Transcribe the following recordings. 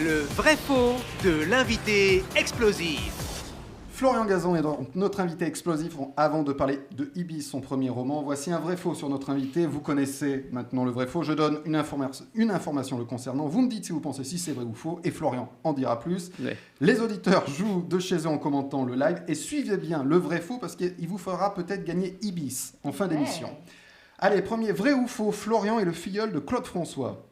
Le vrai-faux de l'invité explosif. Florian Gazan est donc notre invité explosif. Avant de parler de Ibis, son premier roman, voici un vrai-faux sur notre invité. Vous connaissez maintenant le vrai-faux. Je donne une information le concernant. Vous me dites si vous pensez si c'est vrai ou faux. Et Florian en dira plus. Ouais. Les auditeurs jouent de chez eux en commentant le live. Et suivez bien le vrai-faux parce qu'il vous fera peut-être gagner Ibis en fin d'émission. Allez, premier vrai ou faux. Florian est le filleul de Claude François.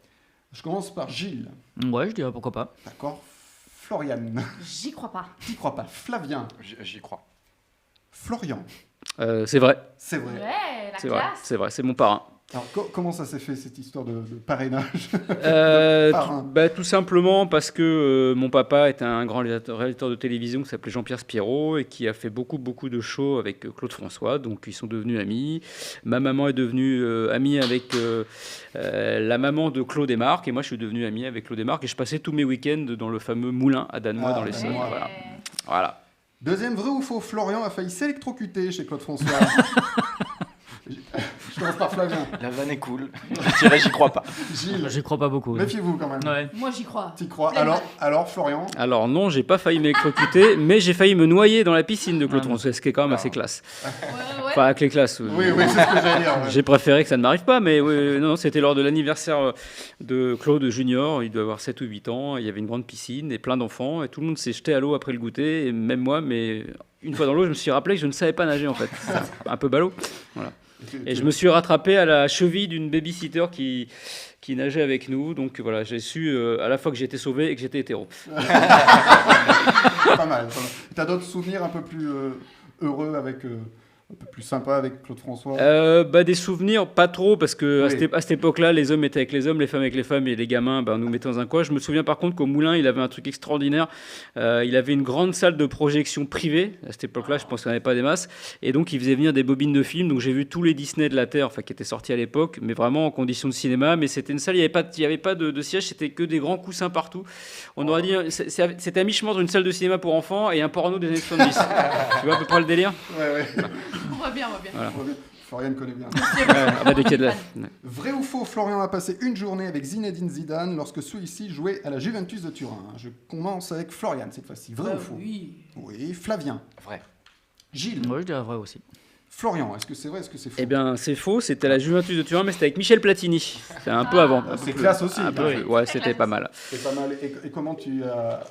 Je commence par Gilles. Ouais, je dirais pourquoi pas. D'accord. Florian. J'y crois pas. T'y crois pas. Flavien. J'y crois. Florian. C'est vrai, C'est vrai. Ouais, la c'est vrai, classe. c'est vrai, c'est mon parrain. Alors, comment ça s'est fait cette histoire de parrainage parrain. Tout simplement parce que mon papa était un grand réalisateur de télévision qui s'appelait Jean-Pierre Spiro et qui a fait beaucoup de shows avec Claude François, donc ils sont devenus amis. Ma maman est devenue amie avec la maman de Claude et Marc, et moi je suis devenu ami avec Claude et Marc, et je passais tous mes week-ends dans le fameux moulin à Dannenois dans les Saules. Dannenois. Voilà. Deuxième vrai ou faux, Florian a failli s'électrocuter chez Claude François. Je commence par Flavien. La vanne est cool. Je dirais j'y crois pas. Gilles, J'y crois pas beaucoup. méfiez-vous quand même. Ouais. Moi, j'y crois. T'y crois. Pleine Alors, Florian. Alors non, j'ai pas failli m'électrocuter, mais j'ai failli me noyer dans la piscine de Claude François, ce qui est quand même assez classe. Ouais. Enfin, avec les classes. Oui, c'est ce que j'allais dire. Ouais. J'ai préféré que ça ne m'arrive pas, mais oui, non, c'était lors de l'anniversaire de Claude Junior, il doit avoir 7 ou 8 ans, il y avait une grande piscine et plein d'enfants, et tout le monde s'est jeté à l'eau après le goûter, et même moi, mais une fois dans l'eau, je me suis rappelé que je ne savais pas nager en fait. C'est un peu ballot. Voilà. Et je me suis rattrapé à la cheville d'une babysitter qui nageait avec nous, donc voilà, j'ai su à la fois que j'étais sauvé et que j'étais hétéro. Pas mal. T'as d'autres souvenirs un peu plus heureux un peu plus sympa avec Claude François? Des souvenirs, pas trop, parce que Oui. à cette époque-là, les hommes étaient avec les hommes, les femmes avec les femmes, et les gamins, on nous mettait dans un coin. Je me souviens par contre qu'au Moulin, il avait un truc extraordinaire. Il avait une grande salle de projection privée. À cette époque-là, je pense qu'il n'y en avait pas des masses. Et donc, il faisait venir des bobines de films. Donc, j'ai vu tous les Disney de la Terre, qui étaient sortis à l'époque, mais vraiment en conditions de cinéma. Mais c'était une salle, il n'y avait pas de siège, c'était que des grands coussins partout. On aurait dit, c'était à mi-chemin entre une salle de cinéma pour enfants et un porno des années 70. Tu vois à peu près le délire? Ouais. On voit bien, on voit bien. Voilà. Florian connaît bien. Dès qu'il y a de la... Vrai ou faux, Florian a passé une journée avec Zinedine Zidane lorsque celui-ci jouait à la Juventus de Turin. Je commence avec Florian cette fois-ci. Vrai ou faux? Oui. Flavien. Vrai. Gilles. Ouais, je dirais vrai aussi. Florian, est-ce que c'est vrai, est-ce que c'est faux? Eh bien, c'est faux, c'était la Juventus de Turin, mais c'était avec Michel Platini. C'est un peu avant. C'est classe aussi. Un peu, ouais, c'était pas mal. C'est pas mal. Et comment tu as...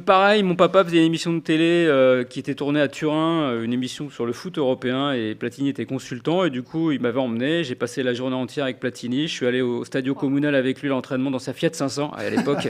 Pareil, mon papa faisait une émission de télé qui était tournée à Turin, une émission sur le foot européen, et Platini était consultant, et du coup, il m'avait emmené. J'ai passé la journée entière avec Platini. Je suis allé au Stadio Comunale avec lui à l'entraînement dans sa Fiat 500 à l'époque.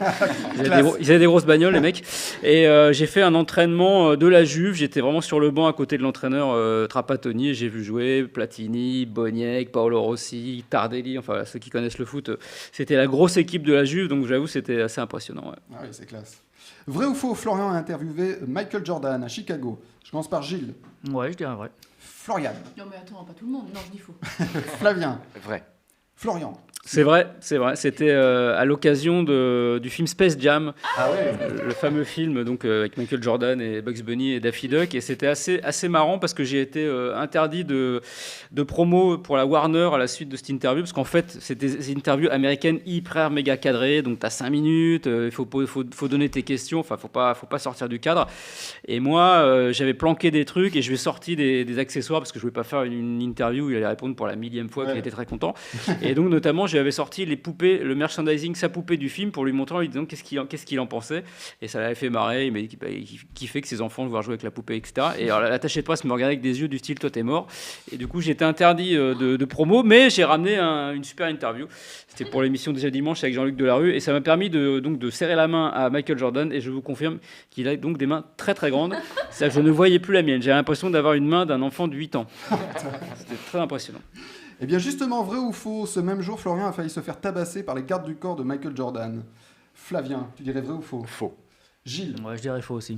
Ils avaient des grosses bagnoles, les mecs. Et j'ai fait un entraînement de la Juve. J'étais vraiment sur le banc à côté de l'entraîneur Trapattoni, et j'ai vu jouer Platini, Boniek, Paolo Rossi, Tardelli, enfin ceux qui connaissent le foot. C'était la grosse équipe de la Juve, donc j'avoue, c'était assez impressionnant. Ouais. Ah oui, c'est classe. Vrai ou faux, Florian a interviewé Michael Jordan à Chicago. Je commence par Gilles. Ouais, je dirais vrai. Florian. Non, mais attends, pas tout le monde. Non, je dis faux. Flavien. Vrai. Florian. C'est vrai. C'était à l'occasion du film Space Jam, Ah ouais. le fameux film donc avec Michael Jordan et Bugs Bunny et Daffy Duck, et c'était assez marrant parce que j'ai été interdit de promo pour la Warner à la suite de cette interview, parce qu'en fait c'était des interviews américaines hyper méga cadrées, donc t'as 5 minutes, il faut donner tes questions, enfin faut pas sortir du cadre, et moi j'avais planqué des trucs et je lui ai sorti des accessoires parce que je voulais pas faire une interview où il allait répondre pour la millième fois qu'il était très content, et donc notamment j'avais sorti les poupées, le merchandising, sa poupée du film, pour lui montrer en lui disant qu'est-ce qu'il en pensait, et ça l'avait fait marrer. Il m'a dit qu'il kiffait que ses enfants voient jouer avec la poupée, etc. Et alors l'attaché de presse me regardait avec des yeux du style toi t'es mort, et du coup j'étais interdit de promo, mais j'ai ramené une super interview. C'était pour l'émission Déjà Dimanche avec Jean-Luc Delarue, et ça m'a permis de serrer la main à Michael Jordan, et je vous confirme qu'il a donc des mains très très grandes. Ça, je ne voyais plus la mienne, j'ai l'impression d'avoir une main d'un enfant de 8 ans. C'était très impressionnant. Eh bien justement, vrai ou faux, ce même jour, Florian a failli se faire tabasser par les gardes du corps de Michael Jordan. Flavien, tu dirais vrai ou faux? Faux. Gilles. Ouais, je dirais faux aussi.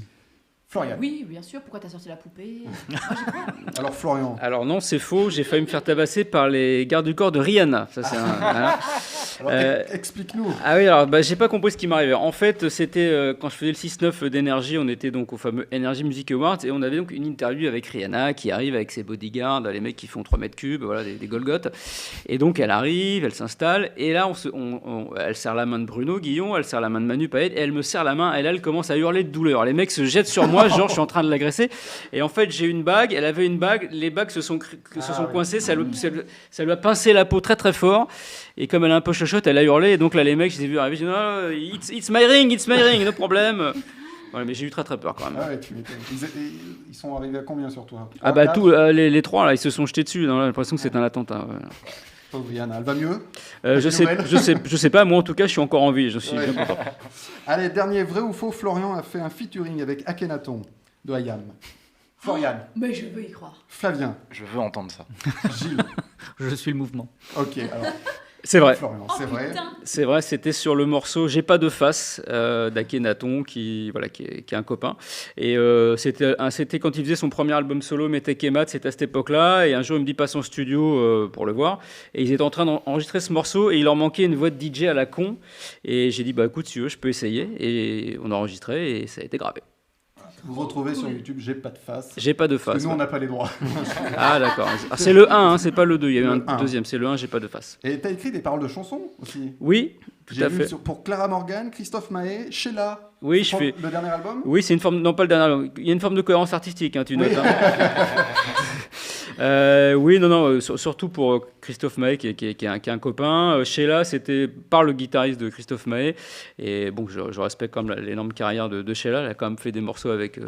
Florian. Oui, bien sûr. Pourquoi t'as sorti la poupée? Moi, j'y crois. Alors Florian. Alors non, c'est faux. J'ai failli me faire tabasser par les gardes du corps de Rihanna. Ça, c'est Alors, explique-nous. Ah oui, alors j'ai pas compris ce qui m'arrivait. En fait, c'était quand je faisais le 6-9 d'Energy, on était donc au fameux Energy Music Awards et on avait donc une interview avec Rihanna qui arrive avec ses bodyguards, les mecs qui font 3 mètres cubes, voilà, des Golgoth. Et donc elle arrive, elle s'installe et là elle serre la main de Bruno Guillon, elle serre la main de Manu Payet et elle me serre la main et là elle commence à hurler de douleur. Les mecs se jettent sur moi, genre je suis en train de l'agresser. Et en fait, j'ai une bague, elle avait une bague, les bagues se sont coincées, ça lui a pincé la peau très très fort. Et comme elle est un peu chochotte, elle a hurlé. Et donc là, les mecs, je les ai vus arriver, j'ai dit no, it's my ring, no problème. Voilà, mais j'ai eu très très peur quand même. Ah ouais, tu m'étonnes. Ils sont arrivés à combien sur toi? Ah bah les trois là, ils se sont jetés dessus. J'ai l'impression que c'est un attentat. Ouais. Pauvre Rihanna, elle va mieux? Je sais pas. Moi en tout cas, je suis encore en vie. Je suis bien content. Allez, dernier vrai ou faux, Florian a fait un featuring avec Akhenaton de IAM. Florian. Mais je veux y croire. Flavien. Je veux entendre ça. Gilles. Je suis le mouvement. Ok, alors. C'est vrai. Florian, c'est vrai. Putain. C'est vrai, c'était sur le morceau J'ai pas de face d'Akhenaton qui est un copain. Et c'était quand il faisait son premier album solo, Metek et Mat, c'était à cette époque-là. Et un jour, il me dit passe en studio pour le voir. Et ils étaient en train d'enregistrer ce morceau et il leur manquait une voix de DJ à la con. Et j'ai dit bah écoute, si tu veux, je peux essayer. Et on a enregistré et ça a été gravé. Vous retrouvez sur YouTube J'ai pas de face. J'ai pas de Parce face. que nous, on n'a pas les droits. Ah d'accord. Ah, c'est le 1, hein, c'est pas le 2. Il y a eu Le un 1. deuxième, c'est le 1, j'ai pas de face. Et t'as écrit des paroles de chansons aussi. Oui, tout J'ai à vu fait. pour Clara Morgan, Christophe Maé, Sheila. Oui, je fais. Le dernier album. Oui, c'est une forme. Non, pas le dernier. Il y a une forme de cohérence artistique, hein, tu notes. Oui. Oui, non, surtout pour Christophe Maé, qui est un copain. Sheila, c'était par le guitariste de Christophe Maé. Et bon, je respecte quand même l'énorme carrière de Sheila. Elle a quand même fait des morceaux avec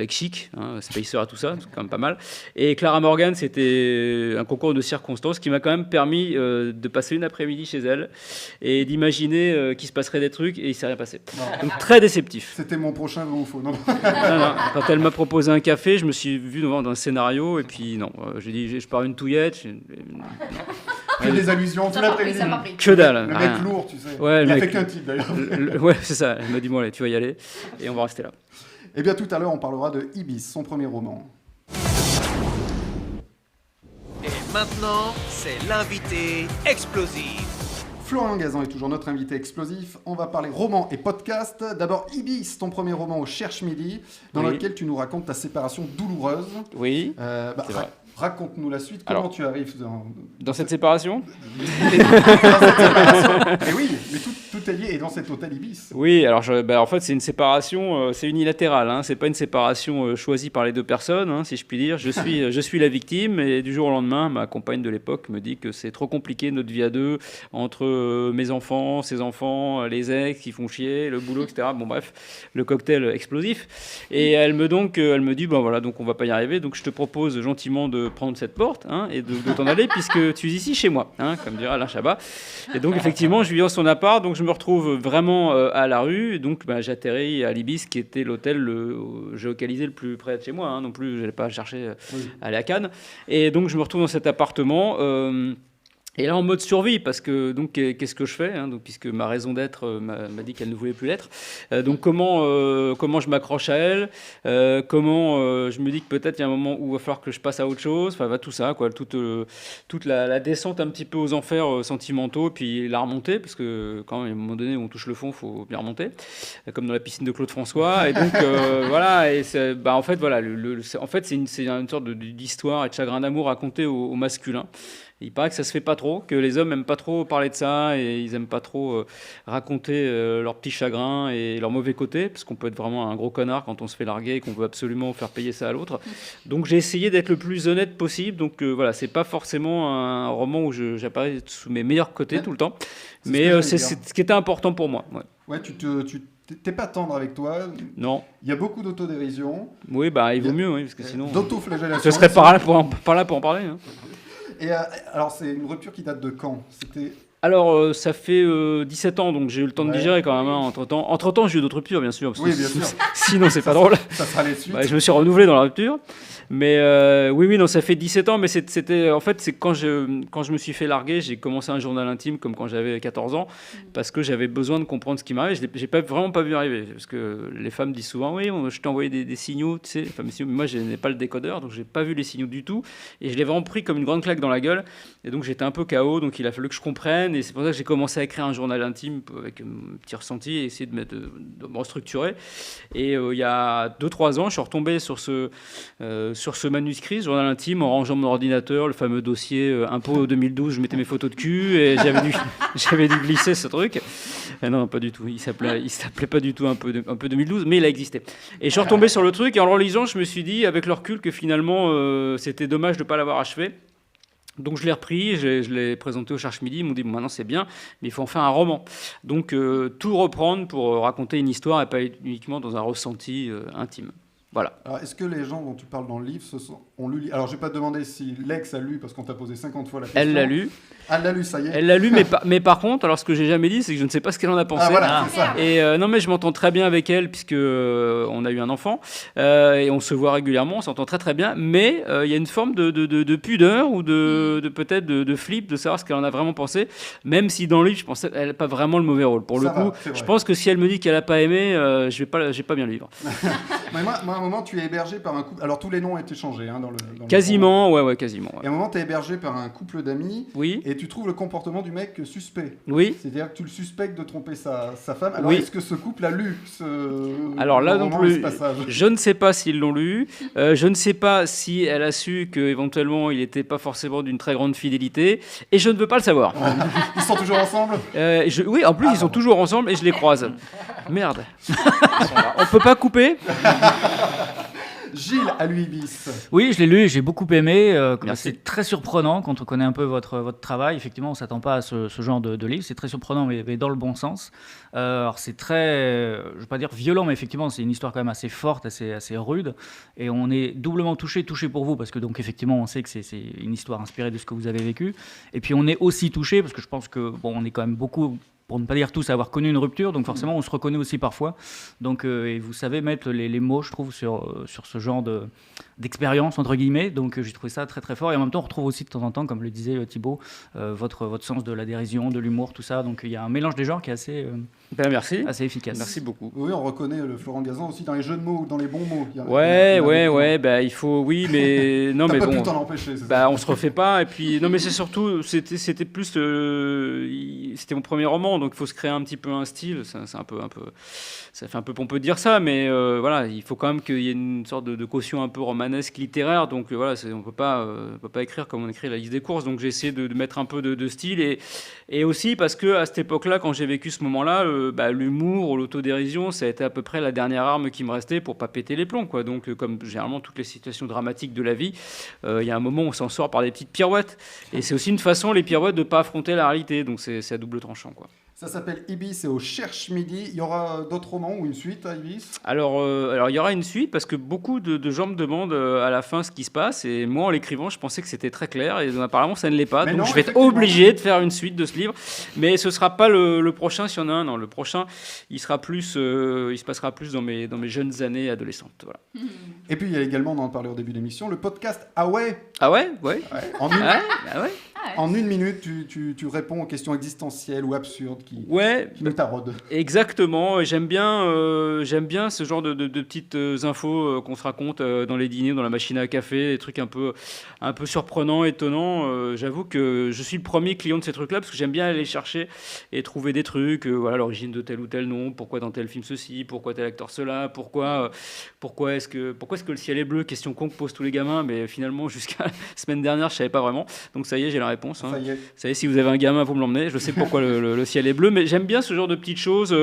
Chic, hein, Spacer et tout ça, c'est quand même pas mal. Et Clara Morgan, c'était un concours de circonstances qui m'a quand même permis de passer une après-midi chez elle et d'imaginer qu'il se passerait des trucs et il s'est rien passé. Non. Donc très déceptif. C'était mon prochain vrai ou faux. Non. Non. Quand elle m'a proposé un café, je me suis vu devant un scénario et puis non, j'ai dit je pars une touillette. Fait des allusions tout l'après-midi. Ça m'a pris. Que dalle. Le rien. mec lourd, tu sais. Ouais, il le a mec- fait qu'un titre d'ailleurs. Ouais, c'est ça. Elle m'a dit bon allez, tu vas y aller et on va rester là. Et bien tout à l'heure, on parlera de Ibis, son premier roman. Et maintenant, c'est l'invité explosif. Florian Gazan est toujours notre invité explosif. On va parler roman et podcast. D'abord, Ibis, ton premier roman au Cherche Midi, dans Oui. lequel tu nous racontes ta séparation douloureuse. Oui. C'est vrai. Raconte-nous la suite. Comment Alors, tu arrives Dans cette séparation dans cette séparation? Et oui, mais tout est lié. Et dans cet hôtel Ibis. Oui, alors en fait c'est une séparation, c'est unilatéral, hein, c'est pas une séparation choisie par les deux personnes, hein, si je puis dire. Je suis la victime et du jour au lendemain, ma compagne de l'époque me dit que c'est trop compliqué notre vie à deux, entre mes enfants, ses enfants, les ex qui font chier, le boulot, etc. Bon bref, le cocktail explosif. Et elle me dit, ben voilà, donc on va pas y arriver, donc je te propose gentiment de prendre cette porte hein, et de t'en aller puisque tu es ici chez moi, hein, comme dirait Alain Chabat. Et donc effectivement, je vis dans son appart, donc je me retrouve vraiment à la rue. Donc j'atterris à l'Ibis, qui était l'hôtel géocalisé le plus près de chez moi. Hein, non plus, je n'allais pas chercher à aller à Cannes. Et donc je me retrouve dans cet appartement. Et là, en mode survie, parce que donc qu'est-ce que je fais hein, donc, puisque ma raison d'être m'a dit qu'elle ne voulait plus l'être. Donc comment je m'accroche à elle, comment je me dis que peut-être il y a un moment où il va falloir que je passe à autre chose. Enfin, toute ça, quoi, toute la descente un petit peu aux enfers sentimentaux, puis la remontée, parce que quand même, à un moment donné où on touche le fond, il faut bien remonter, comme dans la piscine de Claude François. Et donc voilà. Et en fait, voilà, c'est une sorte d'histoire et de chagrin d'amour raconté au masculin. Il paraît que ça se fait pas trop, que les hommes aiment pas trop parler de ça et ils aiment pas trop raconter leurs petits chagrins et leurs mauvais côtés, parce qu'on peut être vraiment un gros connard quand on se fait larguer et qu'on veut absolument faire payer ça à l'autre. Donc j'ai essayé d'être le plus honnête possible. Donc voilà, c'est pas forcément un roman où j'apparais sous mes meilleurs côtés tout le temps, mais c'est ce qui était important pour moi. Ouais, t'es pas tendre avec toi. Non. Il y a beaucoup d'autodérision. Oui, bah il vaut mieux, oui, parce que sinon. D'autoflagellation. Je serais pas là pour en parler. Hein. Et alors, c'est une rupture qui date de quand? Alors, ça fait 17 ans, donc j'ai eu le temps de digérer quand même. Hein, entre-temps. Entre-temps, j'ai eu d'autres ruptures, bien sûr. Parce Oui, que bien sûr. Sinon, c'est pas drôle. Ça sera les suites. Je me suis renouvelé dans la rupture. Mais oui, non, ça fait 17 ans. Mais c'était en fait, c'est quand je me suis fait larguer, j'ai commencé un journal intime comme quand j'avais 14 ans, parce que j'avais besoin de comprendre ce qui m'arrivait. J'ai vraiment pas vu arriver. Parce que les femmes disent souvent, oui, je t'ai envoyé des signaux, tu sais. Enfin, mais moi, je n'ai pas le décodeur, donc j'ai pas vu les signaux du tout. Et je l'ai vraiment pris comme une grande claque dans la gueule. Et donc, j'étais un peu KO. Donc, il a fallu que je comprenne. fan, et c'est pour ça que j'ai commencé à écrire un journal intime avec un petit ressenti et essayer de me restructurer. Et il y a 2-3 ans, je suis retombé sur ce manuscrit, ce journal intime, en rangeant mon ordinateur, le fameux dossier impôt 2012, je mettais mes photos de cul et j'avais dû glisser ce truc. Non, pas du tout. Il s'appelait pas du tout un peu 2012, mais il a existé. Et je suis retombé sur le truc, et en le relisant, je me suis dit, avec le recul, que finalement, c'était dommage de ne pas l'avoir achevé. Donc je l'ai repris, je l'ai présenté au Cherche Midi, ils m'ont dit, bon, maintenant c'est bien, mais il faut en faire un roman. Donc tout reprendre pour raconter une histoire et pas uniquement dans un ressenti intime. Voilà. Alors, est-ce que les gens dont tu parles dans le livre ont lu... Alors, je vais pas te demander si l'ex a lu, parce qu'on t'a posé 50 fois la question. Elle l'a lu. Elle l'a lu, ça y est. Elle l'a lu, mais par contre, alors ce que j'ai jamais dit, c'est que je ne sais pas ce qu'elle en a pensé. Ah, voilà, c'est ça. Et non, mais je m'entends très bien avec elle, puisque on a eu un enfant, et on se voit régulièrement, on s'entend très très bien, mais il y a une forme de pudeur, ou peut-être de flip, de savoir ce qu'elle en a vraiment pensé, même si dans le livre, je pense qu'elle n'a pas vraiment le mauvais rôle. Pour le coup, je pense que si elle me dit qu'elle n'a pas aimé, je vais pas bien le vivre. Mais moi, à un moment, tu es hébergé par un couple... Alors, tous les noms ont été changés dans le Quasiment, ouais, quasiment. Ouais. Et à un moment, tu es hébergé par un couple d'amis, oui. Et tu trouves le comportement du mec suspect. Oui. C'est-à-dire que tu le suspectes de tromper sa femme. Alors, oui. Est-ce que ce couple a lu Alors là non plus, passage je ne sais pas s'ils l'ont lu. Je ne sais pas si elle a su qu'éventuellement il n'était pas forcément d'une très grande fidélité. Et je ne veux pas le savoir. Ils sont toujours ensemble Oui, en plus, ils sont toujours ensemble et je les croise. Merde. On peut pas couper. Gilles a lu Ibis. Oui, je l'ai lu et j'ai beaucoup aimé. Merci. C'est très surprenant quand on connaît un peu votre travail. Effectivement, on ne s'attend pas à ce genre de livre. C'est très surprenant, mais dans le bon sens. Alors, c'est très, je ne vais pas dire violent, mais effectivement, c'est une histoire quand même assez forte, assez rude. Et on est doublement touché pour vous, parce que donc, effectivement, on sait que c'est une histoire inspirée de ce que vous avez vécu. Et puis, on est aussi touché, parce que je pense que, on est quand même beaucoup... pour ne pas dire tous, avoir connu une rupture, donc forcément on se reconnaît aussi parfois. Donc, et vous savez mettre les mots, je trouve, sur ce genre d'expérience, entre guillemets. Donc j'ai trouvé ça très très fort. Et en même temps, on retrouve aussi de temps en temps, comme le disait Thibaut, votre sens de la dérision, de l'humour, tout ça. Donc il y a un mélange des genres qui est merci. assez efficace. Merci beaucoup. Oui, on reconnaît le Florent Gazan aussi dans les jeux de mots, dans les bons mots. Ouais, il faut, oui, mais non, mais pas bon. pu t'en empêcher. C'est ça. On se refait pas. Et puis, non, mais c'est surtout, c'était plus, c'était mon premier roman, donc il faut se créer un petit peu un style. C'est un peu, ça fait un peu pompeux de dire ça, mais voilà, il faut quand même qu'il y ait une sorte de caution un peu romanesque, littéraire. Donc voilà, on peut pas écrire comme on écrit la liste des courses. Donc j'ai essayé de mettre un peu de style, et aussi parce que à cette époque-là, quand j'ai vécu ce moment-là, l'humour ou l'autodérision, ça a été à peu près la dernière arme qui me restait pour pas péter les plombs, quoi. Donc comme généralement toutes les situations dramatiques de la vie, il y a un moment où on s'en sort par des petites pirouettes, et c'est aussi une façon, les pirouettes, de pas affronter la réalité. Donc c'est à double tranchant, quoi. Ça s'appelle Ibis et au Cherche Midi. Il y aura d'autres romans ou une suite à Ibis ? Alors il y aura une suite, parce que beaucoup de gens me demandent à la fin ce qui se passe, et moi en l'écrivant je pensais que c'était très clair, et apparemment ça ne l'est pas. Mais donc non, je vais être obligé de faire une suite de ce livre, mais ce sera pas le prochain s'il y en a un. Non, le prochain il se passera plus dans mes jeunes années adolescentes. Voilà. Et puis il y a également, on en parlait au début de l'émission, le podcast Ah ouais. Ah ouais. En une minute, tu réponds aux questions existentielles ou absurdes qui nous taraudent. Exactement. J'aime bien ce genre de petites infos qu'on se raconte dans les dîners, dans la machine à café, des trucs un peu surprenants, étonnants. J'avoue que je suis le premier client de ces trucs-là, parce que j'aime bien aller chercher et trouver des trucs, l'origine de tel ou tel nom, pourquoi dans tel film ceci, pourquoi tel acteur cela, pourquoi est-ce que le ciel est bleu, question con que posent tous les gamins, mais finalement jusqu'à la semaine dernière je savais pas vraiment. Donc ça y est, j'ai la réponse. Ça y est. Ça y est, si vous avez un gamin, vous me l'emmenez. Je sais pourquoi le ciel est bleu, mais j'aime bien ce genre de petites choses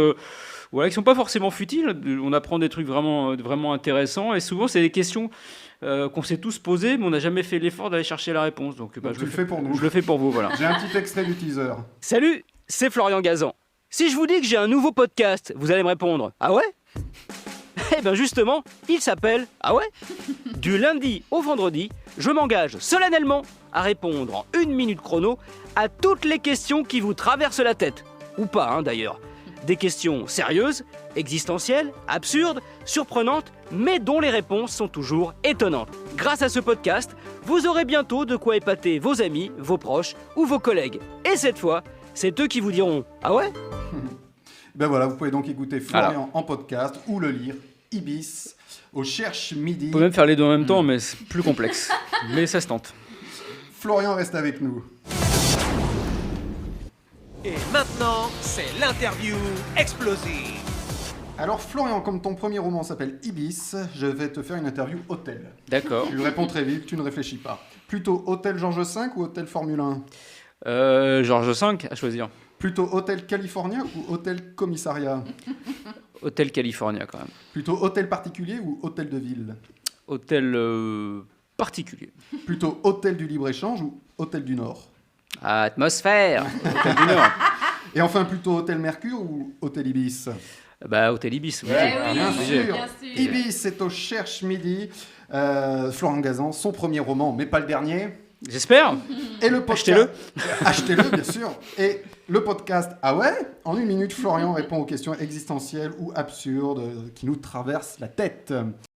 qui sont pas forcément futiles. On apprend des trucs vraiment, vraiment intéressants, et souvent c'est des questions qu'on s'est tous posées, mais on n'a jamais fait l'effort d'aller chercher la réponse. Donc je le fais pour nous. Je le fais pour vous, voilà. J'ai un petit extrait du teaser. Salut, c'est Florian Gazan. Si je vous dis que j'ai un nouveau podcast, vous allez me répondre « Ah ouais ?» Eh bien justement, il s'appelle « Ah ouais ?» Du lundi au vendredi, je m'engage solennellement à répondre en 1 minute chrono à toutes les questions qui vous traversent la tête. Ou pas, d'ailleurs. Des questions sérieuses, existentielles, absurdes, surprenantes, mais dont les réponses sont toujours étonnantes. Grâce à ce podcast, vous aurez bientôt de quoi épater vos amis, vos proches ou vos collègues. Et cette fois, c'est eux qui vous diront « Ah ouais ?» Ben voilà, vous pouvez donc écouter Florian en podcast ou le lire, Ibis, au Cherche Midi. On peut même faire les deux en même temps, mais c'est plus complexe. Mais ça se tente. Florian reste avec nous. Et maintenant, c'est l'interview explosive. Alors Florian, comme ton premier roman s'appelle Ibis, je vais te faire une interview hôtel. D'accord. Tu réponds très vite, tu ne réfléchis pas. Plutôt hôtel Georges V ou hôtel Formule 1? Georges V à choisir. Plutôt hôtel California ou hôtel commissariat? Hôtel California quand même. Plutôt hôtel particulier ou hôtel de ville? Hôtel particulier. Plutôt hôtel du libre-échange ou hôtel du Nord? Atmosphère. Hôtel du Nord. Et enfin, plutôt hôtel Mercure ou hôtel Ibis? Bah, hôtel Ibis. Oui. Bien sûr. bien sûr. Ibis, c'est au Cherche Midi. Florian Gazan, son premier roman, mais pas le dernier. J'espère. Et le podcast... Achetez-le. Achetez-le, bien sûr. Et le podcast, ah ouais? En 1 minute, Florian répond aux questions existentielles ou absurdes qui nous traversent la tête.